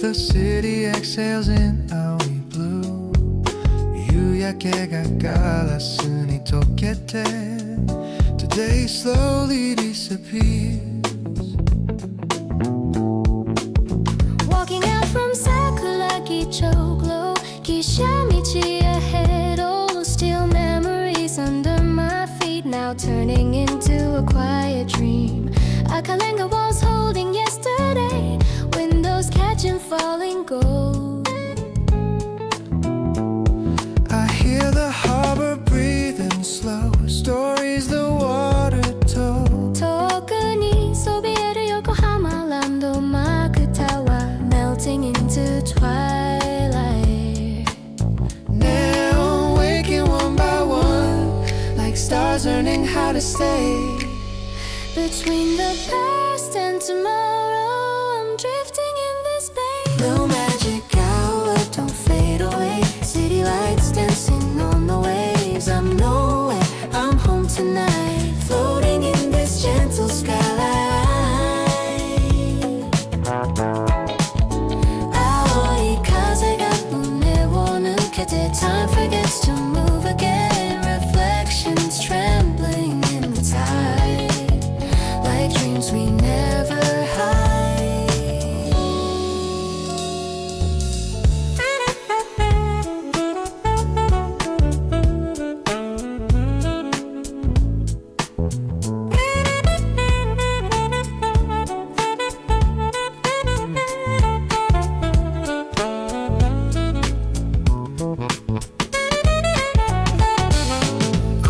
The city exhales in aoi blue 夕焼けがガラスに溶けて Today slowly disappears Walking out from Sakuragi Choklo Kishamichi ahead All still memories under my feet Now turning into a quiet dream Akalenga walls holding yesterday Windows catching falling gold I hear the harbor breathing slow Stories the water told 遠くにそびえる Yokohama ランドマークタワー Melting into twilight Now waking one by one Like stars learning how to stay Between the past and tomorrow I'm drifting in this bay No magic hour, don't fade away City lights dancing on the waves I'm nowhere, I'm home tonight Floating in this gentle skyline Aoi kaze ga mune wo nukete Time forgets to move again Reflections trembling in the tide Like dreams we never hide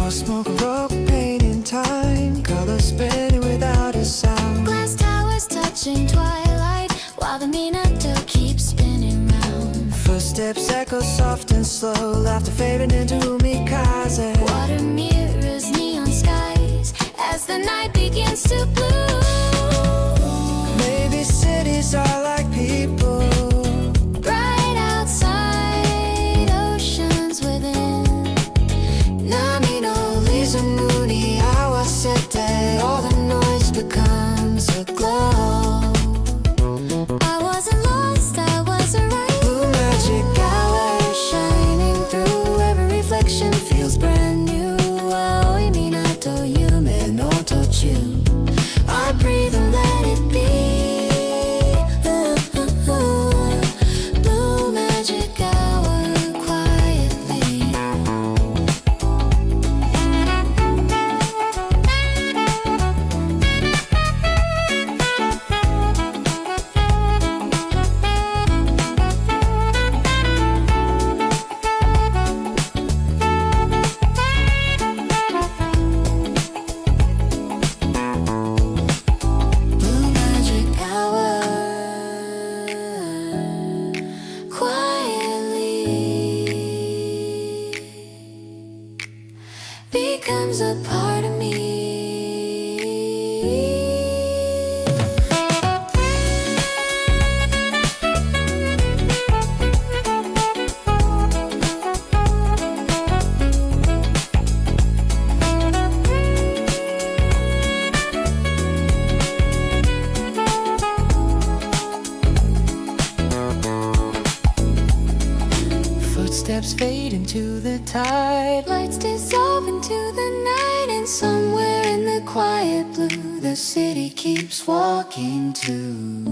Smoke rock paint in time Color spinning without a sound Glass towers touching twilight While the Minato keeps spinning round Footsteps echo soft and slow Laughter fading into umikaze Water mirrors neon skies As the night begins to bloom Maybe cities are like people Bright outside, oceans within Nami no Lizumuni awasete All the noise becomes a glow I wasn't lost, I wasn't right Blue magic hour shining through Every reflection feels brand new Aoi minato yume no tochu I breathe and let it be Blue magic hour quietly Blue magic hour quietly becomes a part of me Footsteps fade into the tide Lights dissolve into the night And somewhere in the quiet blue The city keeps walking too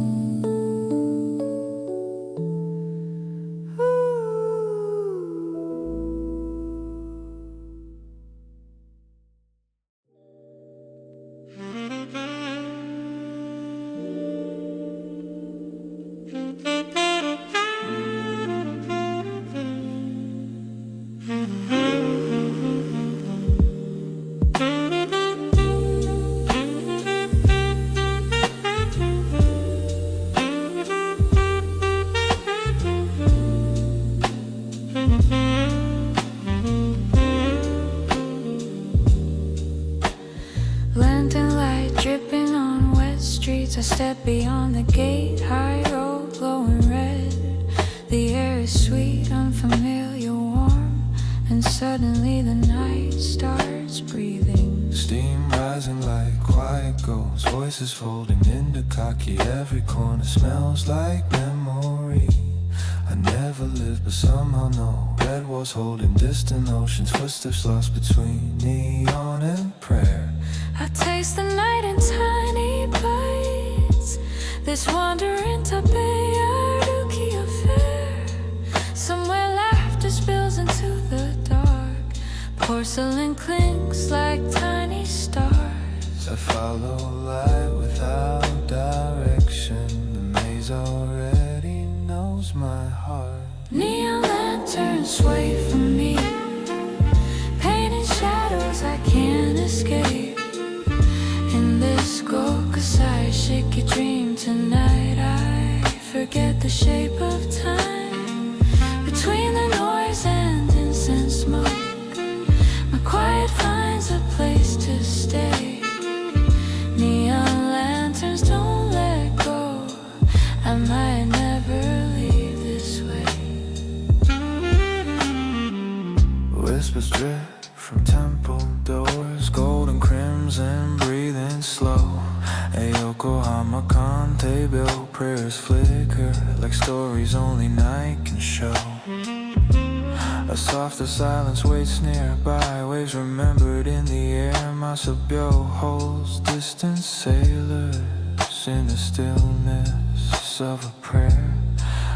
Lantern light dripping on wet streets I step beyond the gate High road glowing red The air is sweet, unfamiliar, warm And suddenly the night starts breathing Steam rising like quiet ghosts Voices folding into khaki Every corner smells like memory memory. I never lived, but somehow know. Red walls holding distant oceans, footsteps lost between neon and prayer. I taste the night in tiny bites. This wandering takoyaki affair. Somewhere laughter spills into the dark. Porcelain clinks like tiny stars. I follow light without direction. The maze already knows my heart. Neon lanterns sway for me. Painted shadows I can't escape. In this gokusai shaky dream tonight, I forget the shape of time. Between the noise and incense smoke, my quiet finds a place to stay. Neon lanterns don't let go. I might never leave this way. Whispers drip from temple doors, golden crimson breathing slow. A Yokohama Kante bill, prayers flicker like stories only night can show. A softer silence waits nearby, waves remembered in the air. Masabyo holds distant sailors in the stillness of a prayer.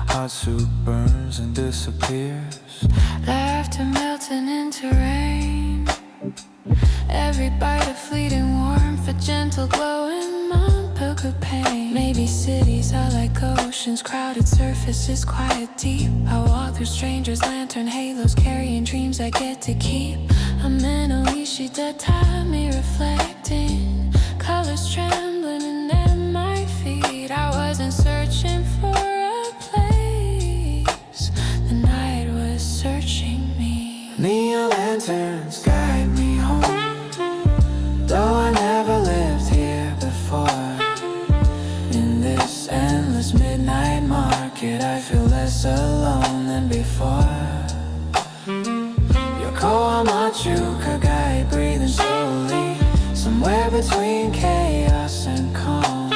Hot soup burns and disappears. Laughter melting into rain. Every bite a fleeting warmth, a gentle glow in Monpoku pain. Maybe cities are like oceans, crowded surfaces, quiet deep. I walk through strangers, lantern halos, carrying dreams I get to keep. A Yamashita tide me reflecting, colors trembling at my feet. I wasn't searching for a place, the night was searching me. Neon lanterns guide me home, though I never lived here before. In this endless midnight market, I feel less alone than before. Yokohama Juka guy breathing slowly, somewhere between chaos and calm.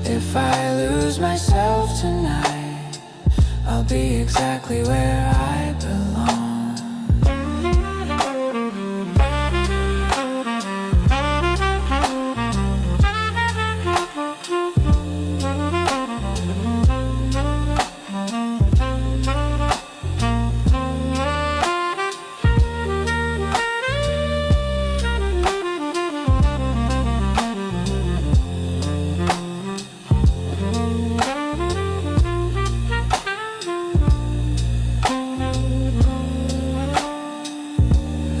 If I lose myself tonight, I'll be exactly where I belong.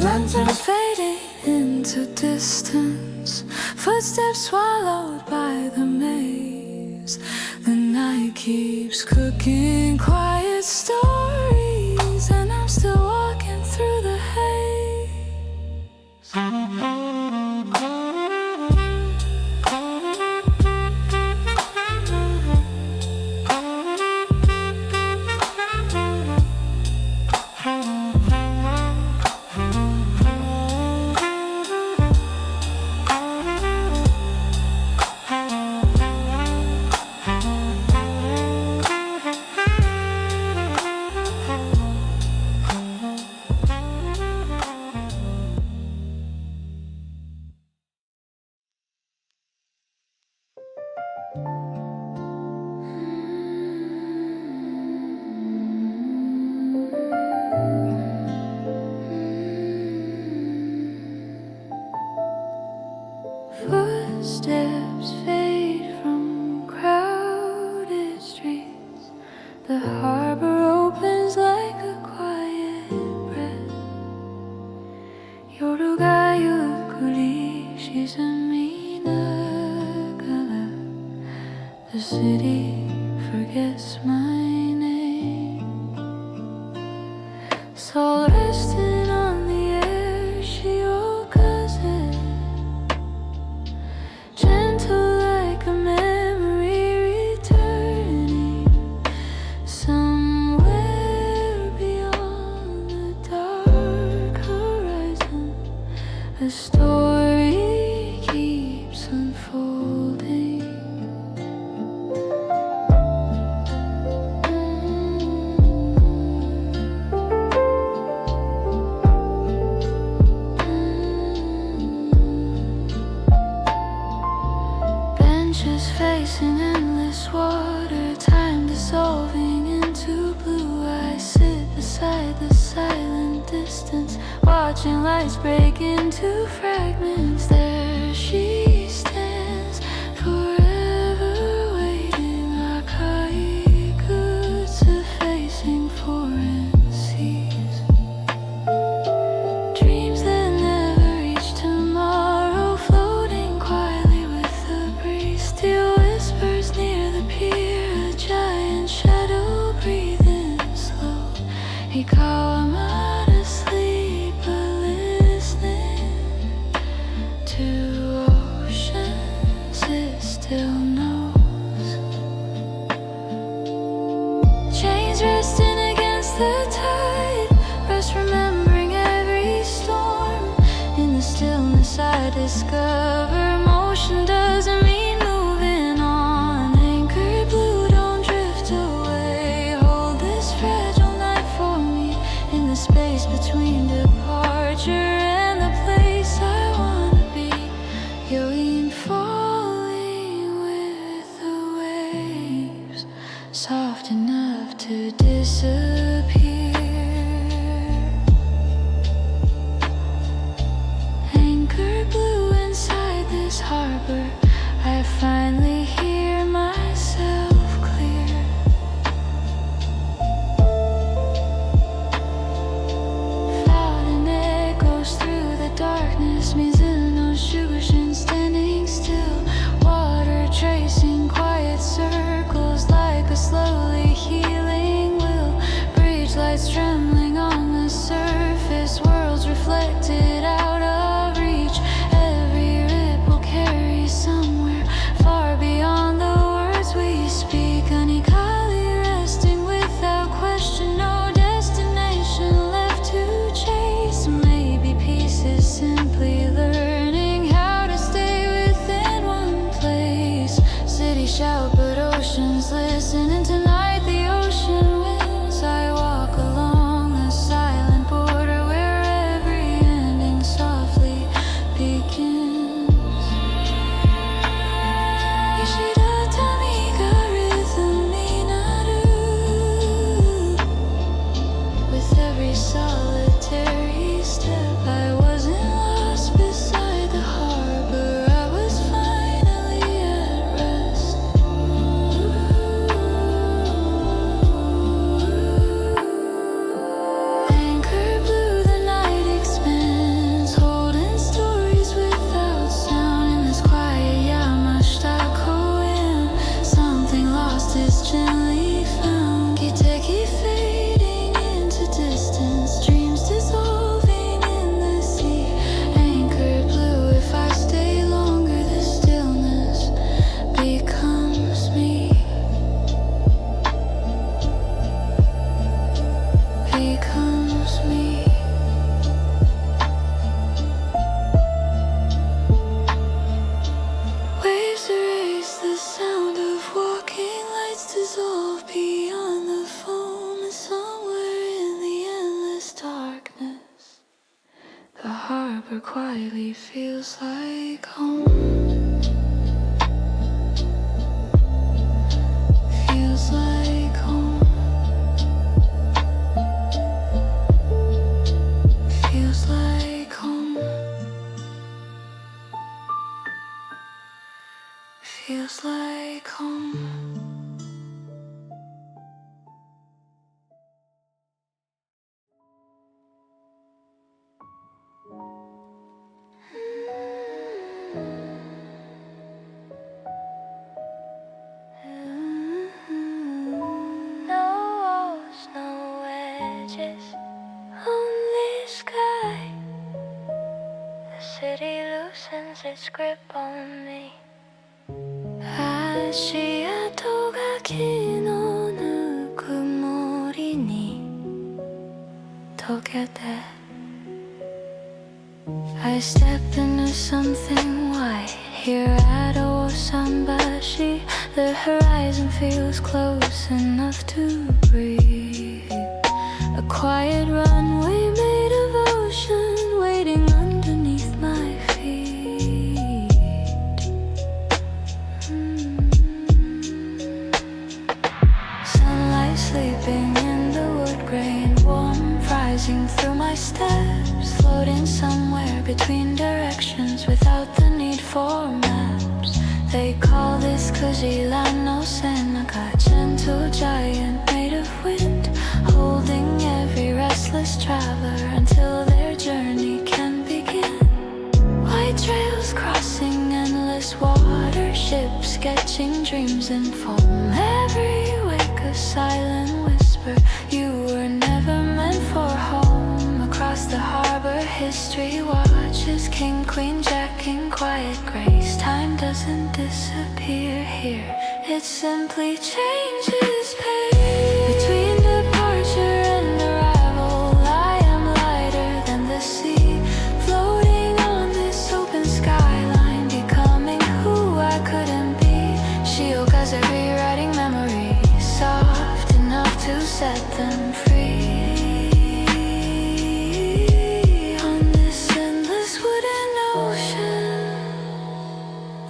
Lanterns fading into distance, footsteps swallowed by the maze. The night keeps cooking quiet stories, and I'm still walking through the haze. Footsteps fade from crowded streets. The harbor opens like a quiet breath. Yoru ga yukuri shizuminagara, the city forgets my name. Soul resting on the air, shiokaze, gentle like a memory returning. Somewhere beyond the dark horizon, a story keeps unfolding. watching lights break into fragments. There she stands, forever waiting, like haikus facing foreign seas. Dreams that never reach tomorrow, floating quietly with the breeze. Still whispers near the pier, a giant shadow breathing slow. Yokohama to sleep, but listening to oceans it still knows. Chains resting against the tide, rest remembering every storm. In the stillness I discover motion doesn't mean moving on. Anchored blue, don't drift away. Hold this fragile night for me in the space between departure and the place I wanna be. You're falling with the waves, soft enough to disappear. Anchored blue inside this harbor, I finally hear myself clear. Loud and echoes through the darkness, Mizuno Shugushin standing still. Water tracing quiet circles like a slowly healing will. Bridge lights trembling on the surface, worlds reflected out of reach. Every ripple carries somewhere far beyond the words we speak. Unequally resting without question, no destination left to chase. Maybe peace is simply learning how to stay within one place. Cities shout but oceans listen, and tonight the ocean wins. I walk along the silent border where every ending softly begins. Yashida Tamiga rhythm Minato. With every solitary step I wasn't lost beside the harbor. I was finally at rest. Anchored blue, the night expands, holding stories without sound. In this quiet Yamashita Koen, something lost is gently found. Kiteki fading into distance, dreams dissolving in the sea. Anchored blue, if I stay longer, the stillness becomes me. Becomes me. Waves erase the sound of walking, lights dissolve beyond the foam. And somewhere in the endless darkness, the harbor quietly feels like home. Feels like home. Feels like home. Feels like home. No walls, no edges, only sky. The city loosens its grip on me. 足跡が昨日ぬくもりに溶けて I step into something white here at Osanbashi. The horizon feels close enough to breathe. A quiet runway made of ocean waiting underneath my feet. Sunlight sleeping in the wood grain, warm fries passing through my steps, floating somewhere between directions without the need for maps. They call this Kujilan no Senaka, gentle giant made of wind, holding every restless traveler until their journey can begin. White trails crossing endless water, ships sketching dreams in foam. Every wake a silent whisper, you were never meant for home. Across the harbor history watches, king, queen, jack in quiet grace. Time doesn't disappear here, it simply changes pace. Between departure and arrival, I am lighter than the sea, floating on this open skyline, becoming who I couldn't be. Shiokaze rewriting memories, soft enough to set them free. On this endless wooden ocean,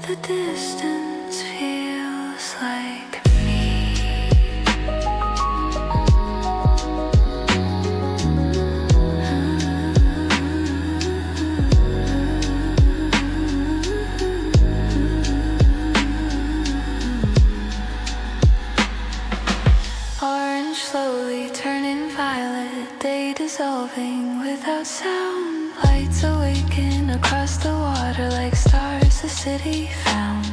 the distance feels like me. Orange slowly turning violet, day dissolving without sound. Lights awaken across the water like stars the city found.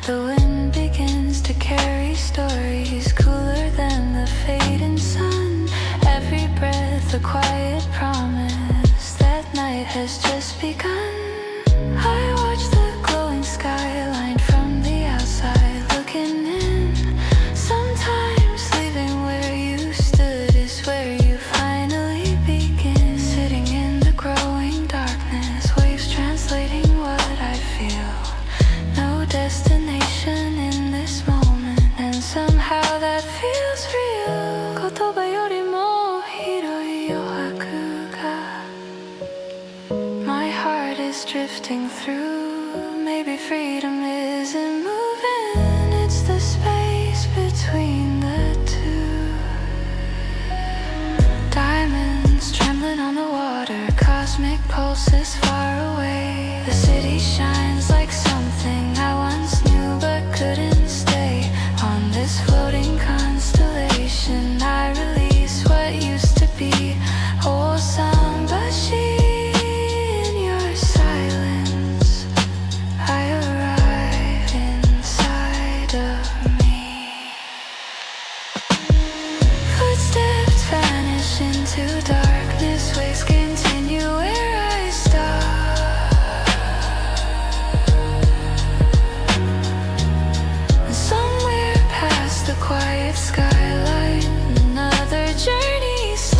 The wind begins to carry stories cooler than the fading sun. Every breath a quiet promise that night has just begun. I watch the glowing skyline from the outside looking in. Sometimes leaving where you stood is where you finally begin. Sitting in the growing darkness, waves translating what I feel. No destination in this moment, and somehow that feels real. Kotoba yorimo hiroi yohaku ga. My heart is drifting through. Maybe freedom isn't moving, it's the space between the two. Diamonds trembling on the water, cosmic pulses far away. The city shines like something I once knew but couldn't stay. On this floating constellation, I release what used to be. Osanbashi, in your silence, I arrive inside of me. Footsteps vanish into darkness, waves continue where I stop. Somewhere past the quiet skyline, another journey starts.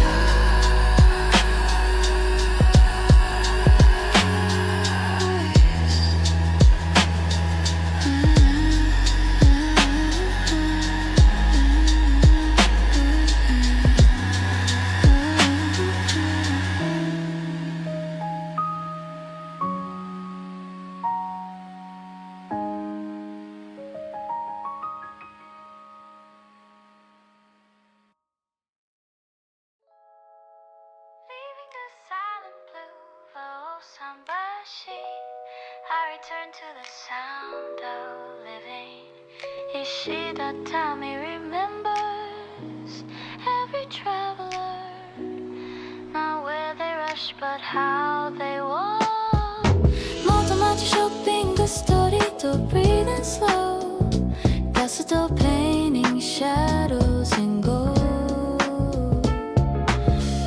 Leaving the silent blue of Osanbashi, I return to the sound of living. Ishida Tami remembers every traveler, not where they rush but how they walk. Motomachi shopping the story to breathing slow, Yasuto painting shadows in gold.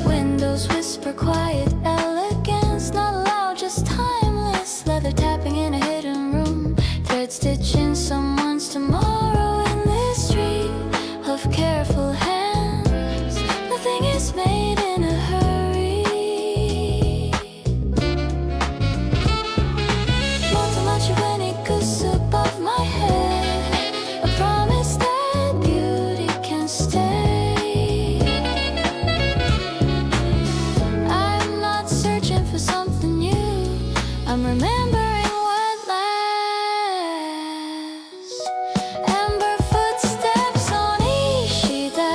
Windows whisper quiet elegance, not loud, just timeless. Leather tapping in a hidden room, thread stitching someone's tomorrow in this street of careful hands. Nothing is made in a hurry. Motomachi when it goes above my head, a promise that beauty can stay. I'm not searching for something new, I'm remembering what lasts. Amber footsteps on Ishida,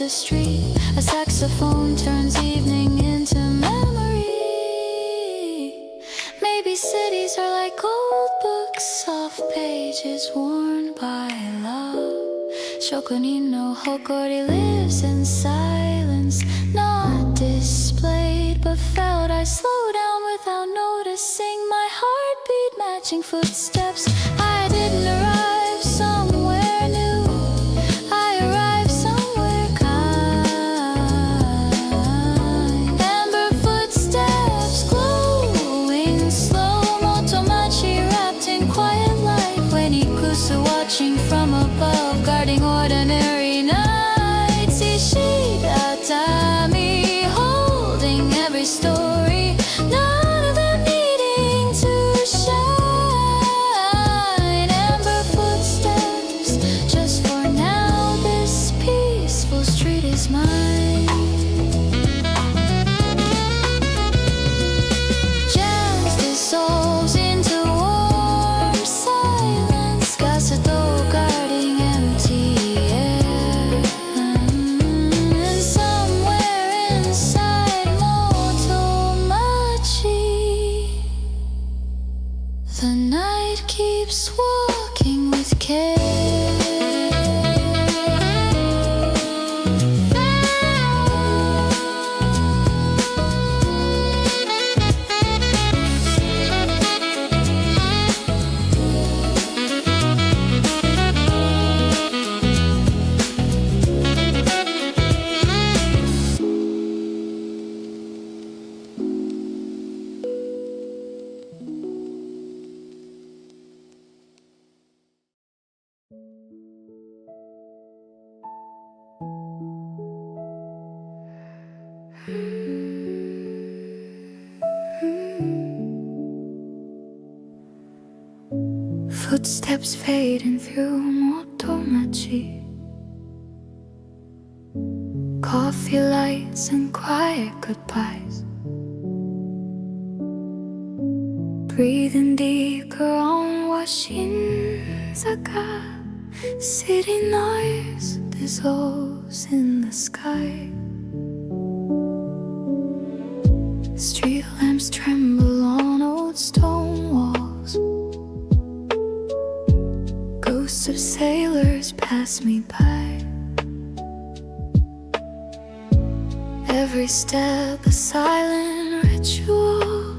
the street. A saxophone turns evening into memory. Maybe cities are like old books, soft pages worn by love. Shokunin no hokori lives in silence, not displayed but felt. I slow down without noticing my heartbeat matching footsteps. I didn't arrive somewhere new, I arrived somewhere kind. Amber footsteps glowing slow, Motomachi wrapped in quiet light. When Ikusu watching from above, guarding ordinary nights. Ishida Tami holding every story, none of them needing to shine. Amber footsteps, just for now, this peaceful street is mine. Jazz dissolves into warm silence, Gasato guarding empty air. And somewhere inside Motomachi, the night keeps walking with care. Footsteps fading through Motomachi, coffee lights and quiet goodbyes. Breathing deeper on Washinzaka, city noise dissolves in the sky. Street lamps tremble on old stone walls. Ghosts of sailors pass me by. Every step a silent ritual,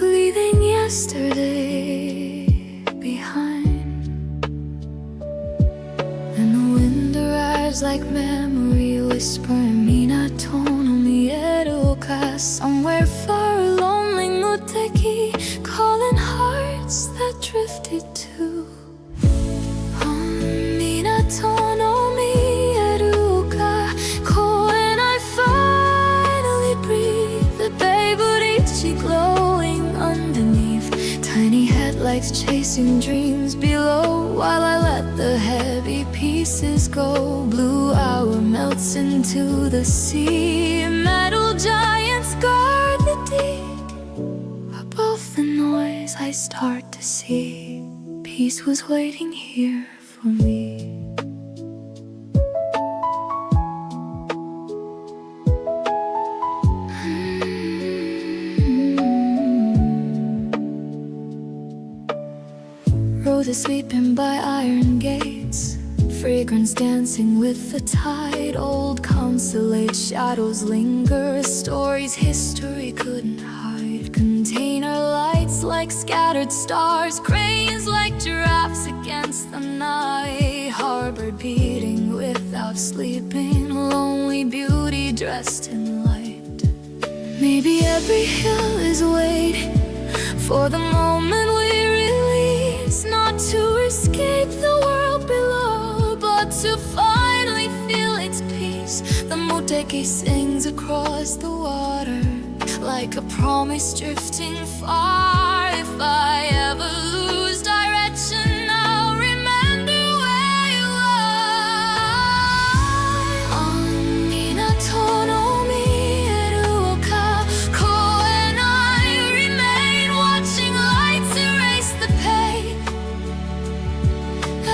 leaving yesterday behind. And the wind arrives like memory, whispering Minato Miere Uka. Somewhere far, a lonely muteki, calling hearts that drifted too. Minato Miere Uka Koen, I finally breathe. The bay Burichi glowing underneath, tiny headlights chasing dreams below, while I let the heavy pieces go. Blue hour melts into the sea, metal giants guard the deep. Above the noise I start to see, peace was waiting here for me. Roses sweeping by iron gates, fragrance dancing with the tide. Old consulate shadows linger, stories history couldn't hide. Container lights like scattered stars, cranes like giraffes against the night. Harbor beating without sleeping, lonely beauty dressed in light. Maybe every hill is waiting for the moment we release, not to escape the world below, but to finally feel its peace. The muteki sings across the water, like a promise drifting far. If I ever lose direction, I'll remember where you are. On Minato Miere Uka Koen, I remain watching lights erase the pain.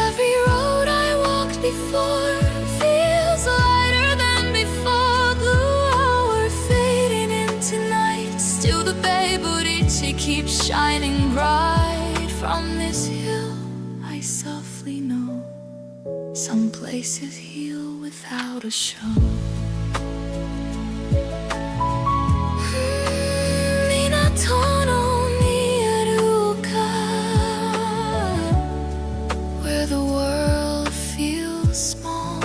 Every road I walked before feels like keeps shining bright from this hill. I softly know some places heal without a show. Minato no Mieru Uka, where the world feels small,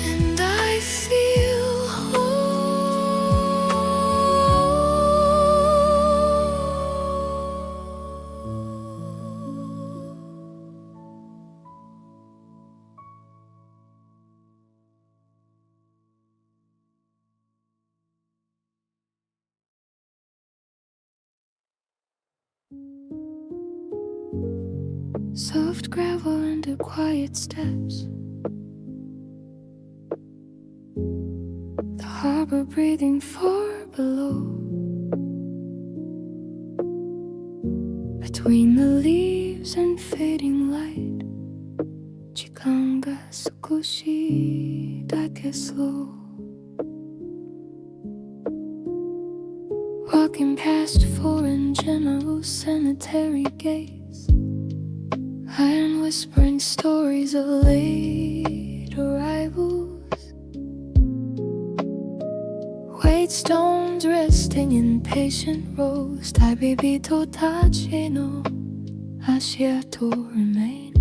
and I feel whole. Soft gravel under quiet steps, the harbor breathing far below. Between the leaves and fading light, 時間が少しだけ slow. Walking past foreign general cemetery gates, iron whispering stories of late arrivals. White stones resting in patient rows, 旅人たちの足跡 remain.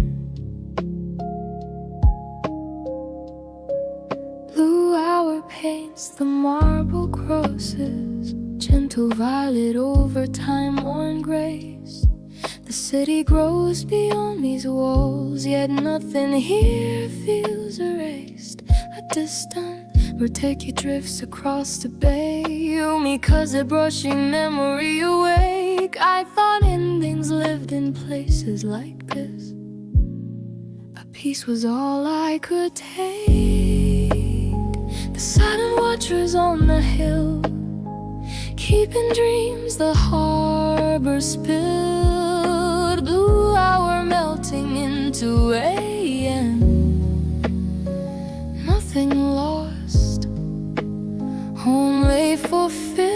Blue hour paints the marble crosses, gentle violet over time-worn grace. The city grows beyond these walls, yet nothing here feels erased. A distant Roteki drifts across the bay, Yumikaze brushing memory awake. I thought endings lived in places like this, but peace was all I could take. The silent watchers on the hill, keeping dreams the harbor spilled. Blue hour melting into AM, nothing lost, only fulfilled.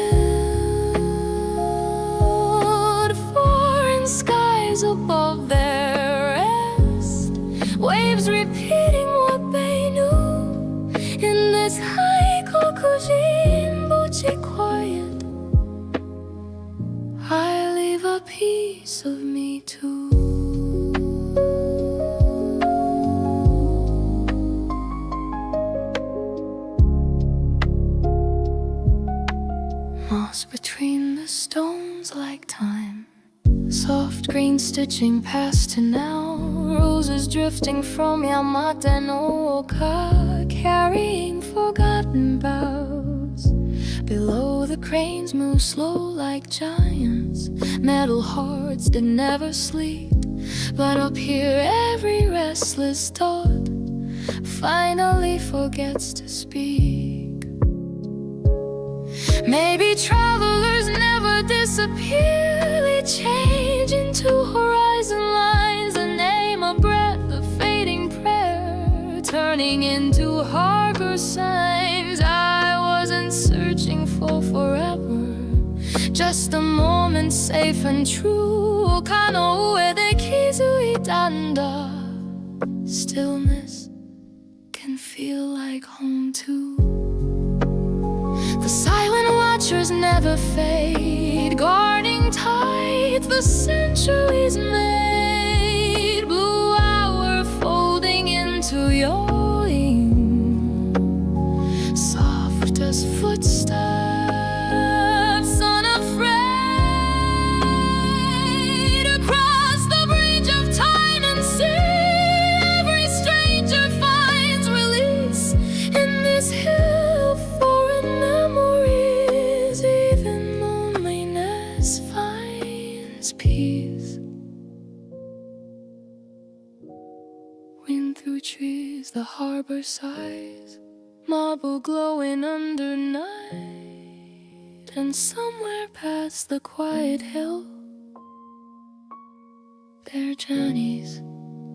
Foreign skies above their rest, waves repeating what they knew. In this Haikokujin Bochi quiet, I leave a piece of me too. Moss between the stones like time, soft green stitching past to now. Roses drifting from Yamata no Oka, carrying forgotten boughs. Below the cranes move slow like giants, metal hearts that never sleep. But up here every restless thought finally forgets to speak. Maybe travelers never disappear, they change into horizon lines, a name, a breath, a fading prayer, turning into harbor signs. I wasn't searching for forever, just a moment safe and true. Kano ue de kizuita nda, stillness can feel like home too. The silent watchers never fade, guarding tight the centuries made. Blue hour folding into yawing, soft as footsteps unafraid. Across the bridge of time and sea, every stranger finds release in this hill. Foreign memories, even loneliness finds peace. Wind through trees, the harbor sighs, marble glowing under night. And somewhere past the quiet hill, their journeys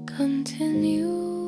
continue.